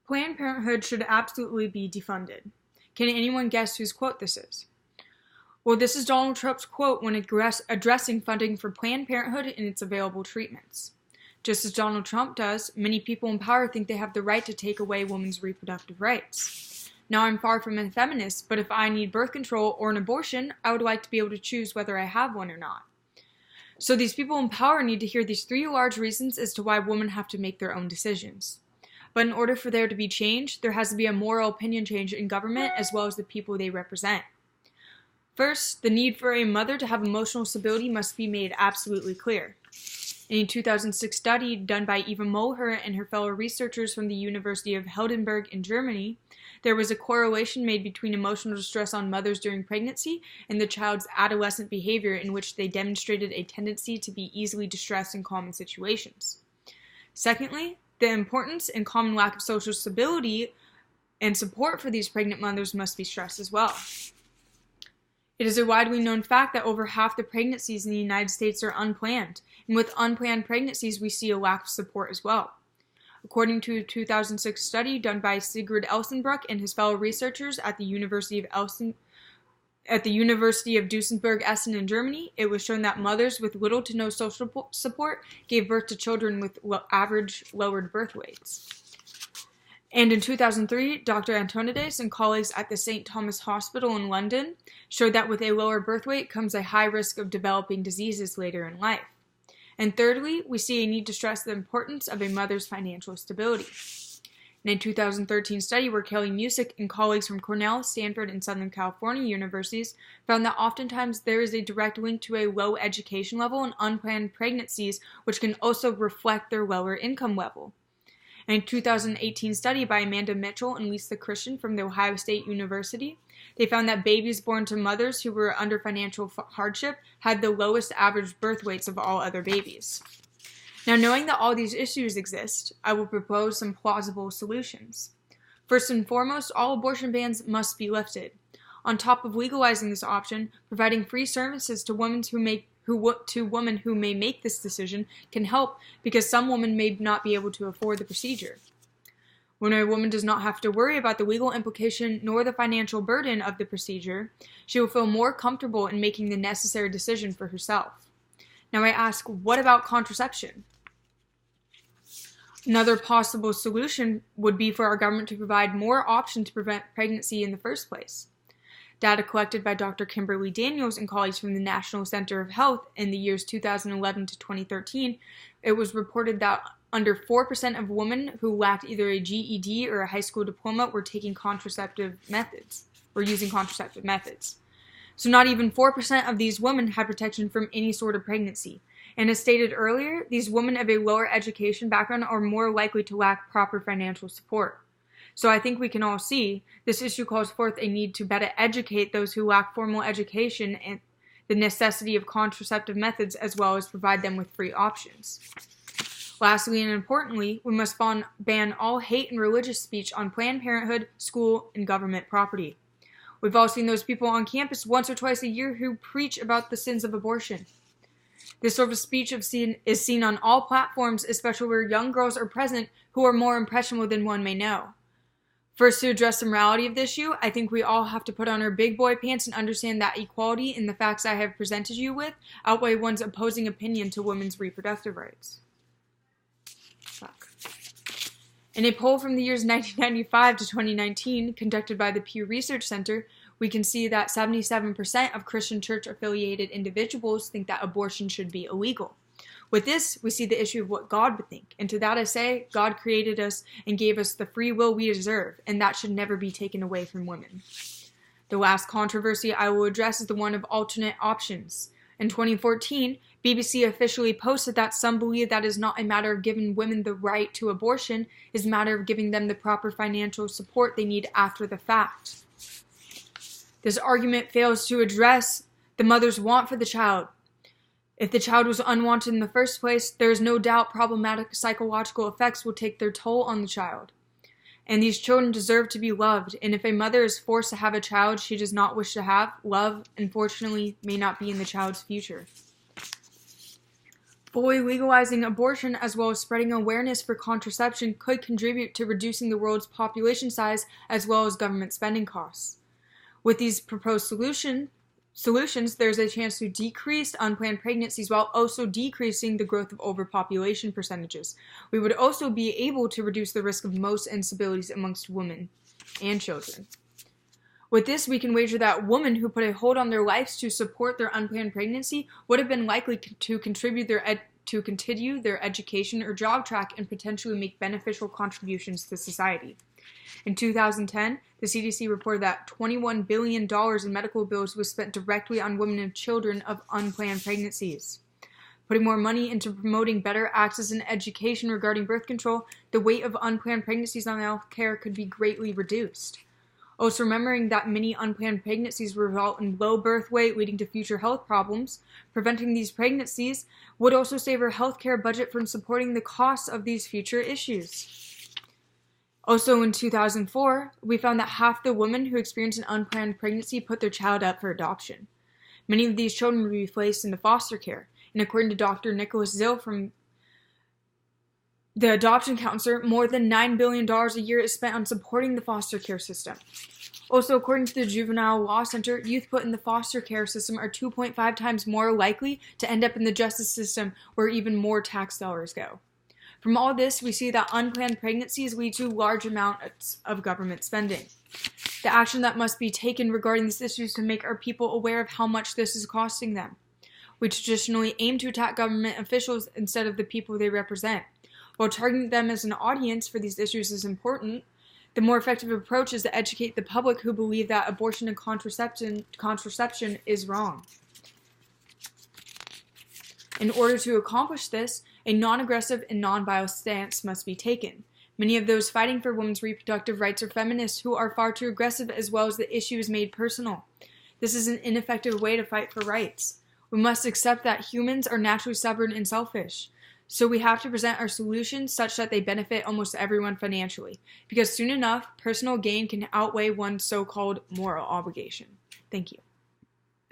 Planned Parenthood should absolutely be defunded. Can anyone guess whose quote this is? Well, this is Donald Trump's quote when addressing funding for Planned Parenthood and its available treatments. Just as Donald Trump does, many people in power think they have the right to take away women's reproductive rights. Now, I'm far from a feminist, but if I need birth control or an abortion, I would like to be able to choose whether I have one or not. So these people in power need to hear these three large reasons as to why women have to make their own decisions. But in order for there to be change, there has to be a moral opinion change in government as well as the people they represent. First, the need for a mother to have emotional stability must be made absolutely clear. In a 2006 study done by Eva Moher and her fellow researchers from the University of Heidelberg in Germany, there was a correlation made between emotional distress on mothers during pregnancy and the child's adolescent behavior, in which they demonstrated a tendency to be easily distressed in common situations. Secondly, the importance and common lack of social stability and support for these pregnant mothers must be stressed as well. It is a widely known fact that over half the pregnancies in the United States are unplanned, and with unplanned pregnancies, we see a lack of support as well. According to a 2006 study done by Sigrid Elsenbruck and his fellow researchers at the University of Duisburg-Essen in Germany, it was shown that mothers with little to no social support gave birth to children with average lowered birth weights. And in 2003, Dr. Antonides and colleagues at the St. Thomas Hospital in London showed that with a lower birth weight comes a high risk of developing diseases later in life. And thirdly, we see a need to stress the importance of a mother's financial stability. In a 2013 study where Kelly Musick and colleagues from Cornell, Stanford, and Southern California universities found that oftentimes there is a direct link to a low education level and unplanned pregnancies, which can also reflect their lower income level. In a 2018 study by Amanda Mitchell and Lisa Christian from The Ohio State University, they found that babies born to mothers who were under financial hardship had the lowest average birth weights of all other babies. Now, knowing that all these issues exist, I will propose some plausible solutions. First and foremost, all abortion bans must be lifted. On top of legalizing this option, providing free services to women who may make this decision can help, because some women may not be able to afford the procedure. When a woman does not have to worry about the legal implication nor the financial burden of the procedure, she will feel more comfortable in making the necessary decision for herself. Now I ask, what about contraception? Another possible solution would be for our government to provide more options to prevent pregnancy in the first place. Data collected by Dr. Kimberly Daniels and colleagues from the National Center of Health in the years 2011 to 2013, it was reported that under 4% of women who lacked either a GED or a high school diploma were using contraceptive methods. So not even 4% of these women had protection from any sort of pregnancy. And as stated earlier, these women of a lower education background are more likely to lack proper financial support. So I think we can all see this issue calls forth a need to better educate those who lack formal education and the necessity of contraceptive methods, as well as provide them with free options. Lastly and importantly, we must ban all hate and religious speech on Planned Parenthood, school, and government property. We've all seen those people on campus once or twice a year who preach about the sins of abortion. This sort of speech is seen on all platforms, especially where young girls are present who are more impressionable than one may know. First, to address the morality of this issue, I think we all have to put on our big boy pants and understand that equality in the facts I have presented you with outweigh one's opposing opinion to women's reproductive rights. In a poll from the years 1995 to 2019, conducted by the Pew Research Center, we can see that 77% of Christian church-affiliated individuals think that abortion should be illegal. With this, we see the issue of what God would think, and to that I say, God created us and gave us the free will we deserve, and that should never be taken away from women. The last controversy I will address is the one of alternate options. In 2014, BBC officially posted that some believe that it is not a matter of giving women the right to abortion, it is a matter of giving them the proper financial support they need after the fact. This argument fails to address the mother's want for the child. If the child was unwanted in the first place, there is no doubt problematic psychological effects will take their toll on the child. And these children deserve to be loved, and if a mother is forced to have a child she does not wish to have, love, unfortunately, may not be in the child's future. Fully legalizing abortion as well as spreading awareness for contraception could contribute to reducing the world's population size as well as government spending costs. With these proposed solutions, there's a chance to decrease unplanned pregnancies while also decreasing the growth of overpopulation percentages. We would also be able to reduce the risk of most instabilities amongst women and children. With this, we can wager that women who put a hold on their lives to support their unplanned pregnancy would have been likely to contribute to continue their education or job track and potentially make beneficial contributions to society. In 2010, the CDC reported that $21 billion in medical bills was spent directly on women and children of unplanned pregnancies. Putting more money into promoting better access and education regarding birth control, the weight of unplanned pregnancies on health care could be greatly reduced. Also, remembering that many unplanned pregnancies result in low birth weight, leading to future health problems. Preventing these pregnancies would also save our healthcare budget from supporting the costs of these future issues. Also, in 2004, we found that half the women who experienced an unplanned pregnancy put their child up for adoption. Many of these children would be placed into foster care, and according to Dr. Nicholas Zill from the adoption counselor, more than $9 billion a year is spent on supporting the foster care system. Also, according to the Juvenile Law Center, youth put in the foster care system are 2.5 times more likely to end up in the justice system where even more tax dollars go. From all this, we see that unplanned pregnancies lead to large amounts of government spending. The action that must be taken regarding these issues to make our people aware of how much this is costing them. We traditionally aim to attack government officials instead of the people they represent. While targeting them as an audience for these issues is important, the more effective approach is to educate the public who believe that abortion and contraception is wrong. In order to accomplish this, a non-aggressive and non-violent stance must be taken. Many of those fighting for women's reproductive rights are feminists who are far too aggressive, as well as the issue is made personal. This is an ineffective way to fight for rights. We must accept that humans are naturally stubborn and selfish. So we have to present our solutions such that they benefit almost everyone financially, because soon enough, personal gain can outweigh one's so-called moral obligation. Thank you.